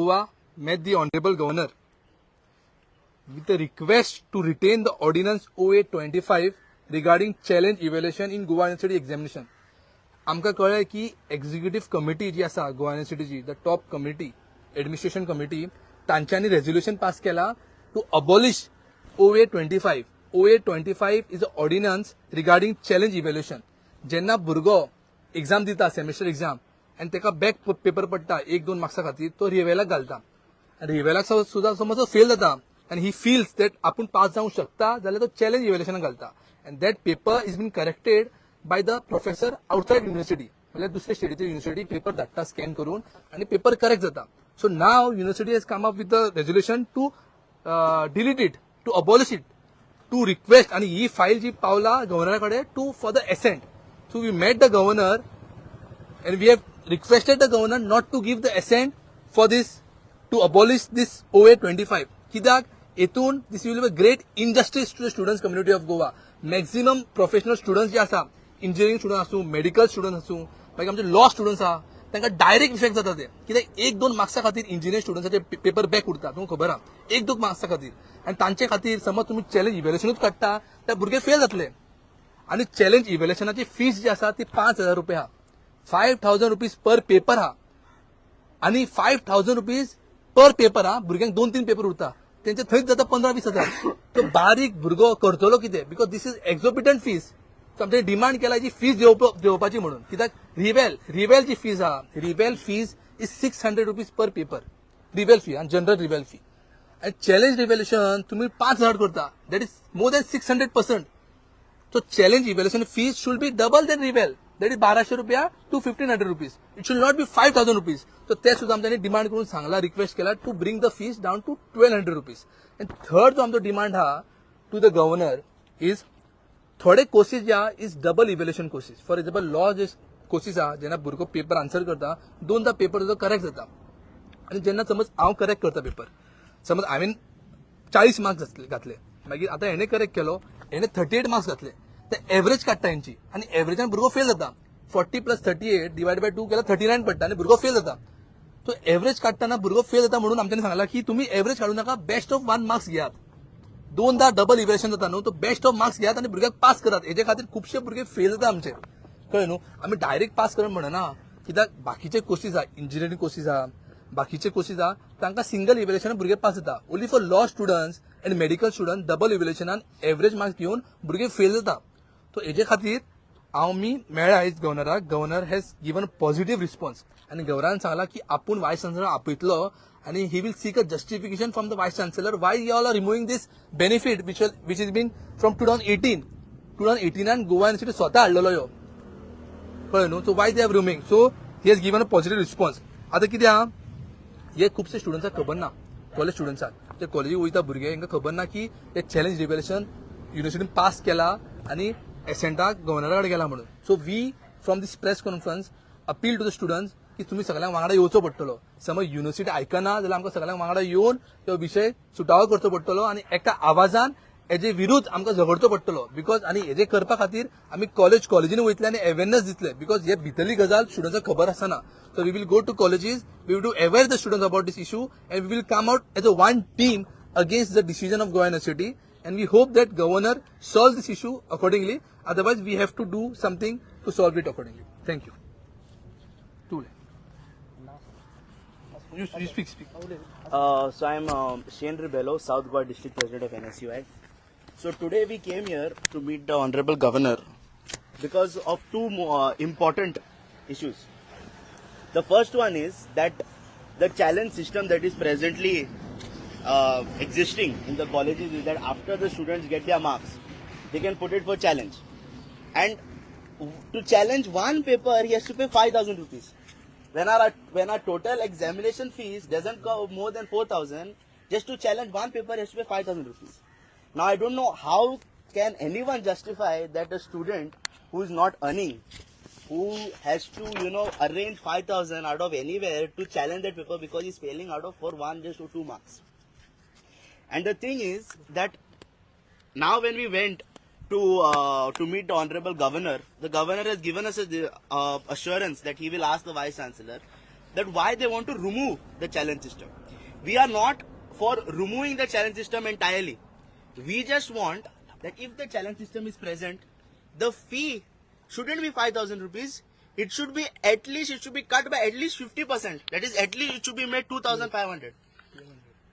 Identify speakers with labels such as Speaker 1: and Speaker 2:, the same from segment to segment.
Speaker 1: Goa met the Honorable Governor with a request to retain the Ordinance 0825 regarding challenge evaluation in Goa University examination. आमकां कळ्ळें की executive committee जी आसा गोवा युनिव्हर्सिटीची the top committee administration committee तांच्यांनी resolution pass केला to abolish 0825. 0825 is a ordinance regarding challenge evaluation. जेन्ना भुरगो एग्जाम दिता सेमिस्टर एग्जाम आनी ताका बॅक पेपर पडटा 1-2 मार्क्सा खातीर तो रिवेलाक घालता. रिवेलाक सुद्दां समज तो फेल जाता आनी ही फील्स दॅट आपूण पास जावंक शकता जाल्यार तो चॅलेंज इव्हॅल्युएशनाक घालता and that paper is been corrected by the professor outside university. म्हणजे दुसऱ्या स्टेटीची युनिव्हर्सिटी पेपर धाडटा स्कॅन करून आणि पेपर करेक्ट जाता. So now university has come up with the resolution to delete it, to abolish it, to request. आणि ही file जी पावला गव्हर्नराकडे to for the assent. So we met the governor and we have requested the governor not to give the assent for this to abolish this 0825. कित्याक हेतून this will be a great injustice to the students community of Goa. Maximum professional students जे आसा, engineering student आसूं, medical student आसूं, मागीर आमचे law students आहा, तांकां डायरेक्ट इफेक्ट जाता ते. कित्याक 1-2 मार्क्सा खातीर इंजिनियरिंग स्टुडंट्साचे पेपर बॅक उरता, तुमकां खबर आहा, 1-2 मार्क्सा खातीर. आनी तांचे खातीर समज तुमी चॅलेंज इव्हॅल्युएशनूच काडटा त्या भुरगे फेल जातले. आनी चॅलेंज इव्हॅल्युएशनाची फीस जी आसा ती 5,000 रुपये आहा. 5,000 रुपीज पर पेपर आहा आनी 5,000 रुपीज पर पेपर आहा. भुरग्यांक 2-3 पेपर उरता, तेंचे थंयच जाता 15-20,000. तो बारीक भुरगो करतलो कितें? Because this is exorbitant fees. आमचे डिमांड केला जी फीस देवपाची म्हणून. कित्याक रिवेल जी फीस आहा, reval fees is 600 rupees per paper. Reval fee आणि जनरल रिवेल फी. आणि चॅलेंज रिव्हॅल्युएशन तुम्ही 5,000 करता, that is more than 600%. So challenge evaluation fees should be double than reval, that is 1,200 रुपया to 1,500 rupees. It should not be 5,000 rupees. So ते सुद्धा आमच्यानी demand करून सांगला, रिक्वेस्ट केला to bring the fees down to 1,200 rupees. And third जो आमचो demand हा टू द गव्हर्नर इज थोडे कोर्सेस जे आहा is double evaluation courses. For example law जे कोर्सेस आहा जेन्ना भुरगो पेपर आन्सर करता 2दा पेपर जो करेक्ट जाता. आणि जेन्ना समज हांव करेक्ट करता पेपर, समज हांवें 40 मार्क्स घातले, मागीर आतां हेणे करेक्ट केलो, हेणे 38 मार्क्स घातले, ते एव्हरेज काडटा हेंची आनी एव्हरेजान भुरगो फेल जाता. 40 + 38 डिवायड बाय 2 केल्यार 39 पडटा आनी भुरगो फेल जाता. सो एव्हरेज काडटाना भुरगो फेल जाता म्हणून आमच्यानी सांगला की तुमी एव्हरेज काडू नाका, बेस्ट ऑफ 1 मार्क्स घेयात. 2दा डबल इव्हॅल्युएशन जाता न्हू, तो बेस्ट ऑफ मार्क्स घेयात आनी भुरग्याक पास करात. हेजे खातीर खुबशे भुरगे फेल जाता आमचे, कळ्ळें न्हू. आमी डायरेक्ट पास करप म्हणना, कित्याक बाकीचे कोर्सीस आहा, इंजिनियरिंग कोर्सीस आहा, बाकीचे कोर्सीस आहा, तांकां सिंगल इव्हॅल्युएशन भुरगे पास जाता. Only for law students and medical student double इव्हॅल्युएशनान एव्हरेज मार्क्स घेवन भुरगे फेल जाता. सो हेजे खातीर आमी मेळ्ळा आयज गव्हर्नराक. Governor has given positive response आनी गव्हर्नरान सांगला की आपूण वायस चान्सलर आपयतलो आणि he will seek a justification from the vice chancellor why you all are removing this benefit which is been from 2018 Goa university स्वतः हाडलेलो ह्यो, कळ्ळें न्हू. So why they have removing. So he has given a positive response. आतां कितें आहा, हे खुबशे स्टुडंट्सांक खबर ना, कॉलेज स्टुडंट्सांक ते कॉलेजीक वयता भुरगे, हांकां खबर ना की ते चॅलेंज रिव्हॅल्युएशन युनिव्हर्सिटीन पास केला आनी एसेंटाक गव्हर्नरा कडेन गेला म्हणून. So we from this press conference appeal to the students की तुम्ही सगळ्यांक वांगडा येवचो पडटलो. समज युनिव्हर्सिटी आयकना जाल्यार आमकां सगळ्यांक वांगडा येवन तो विशय सुटावो करचो पडटलो आनी एका आवाजान हेजे विरुद्ध आमकां झगडचो पडटलो. बिकॉज आनी हेजे करपा खातीर आमी कॉलेजीन वयतले आनी अवेरनेस दितले. बिकॉज हे भितरली गजाल स्टुडंट्सांक खबर आसना. So we will go to colleges, we will to aware the students about this issue and we will come out as a one team against the decision of Goa university. And we hope that governor solves this issue accordingly. Otherwise, we have to do something to solve it accordingly. Thank you. Too late. You speak.
Speaker 2: So I'm Shane Ribello, South Goa District President of NSUI. So today we came here to meet the Honorable Governor because of two important issues. The first one is that the challenge system that is presently existing in the colleges is that after the students get their marks, they can put it for challenge. And to challenge one paper, he has to pay 5,000 rupees. When our total examination fees doesn't go more than 4,000, just to challenge one paper, he has to pay 5,000 rupees. Now I don't know how can anyone justify that a student who is not earning, who has to arrange 5,000 out of anywhere to challenge that paper because he's failing out of for 1 just or 2 marks. And the thing is that now when we went to meet the Honorable Governor, the Governor has given us a assurance that he will ask the Vice Chancellor. that why they want to remove the challenge system. We are not for removing the challenge system entirely. We just want that if the challenge system is present, the fee shouldn't be 5,000 rupees. It should be it should be cut by at least 50%. That is, at least it should be made 2,500.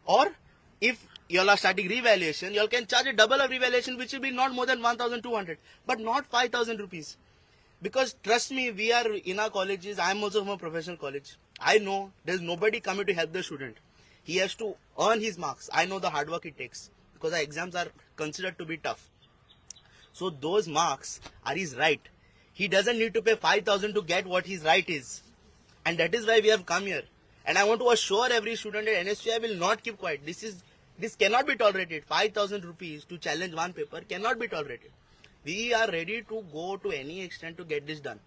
Speaker 2: Or if you all are starting revaluation, you all can charge a double of revaluation, which will be not more than 1,200, but not 5,000 rupees. Because trust me, we are in our colleges. I am also from a professional college. I know there's nobody coming to help the student. He has to earn his marks. I know the hard work it takes because our exams are considered to be tough. So those marks are his right. He doesn't need to pay 5,000 to get what his right is. And that is why we have come here. And I want to assure every student that NSUI will not keep quiet. This cannot be tolerated. 5,000 rupees to challenge one paper cannot be tolerated. We are ready to go to any extent to get this done.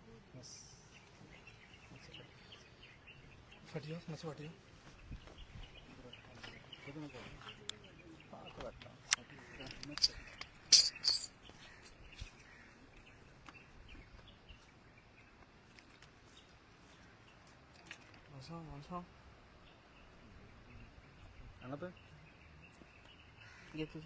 Speaker 3: घेतो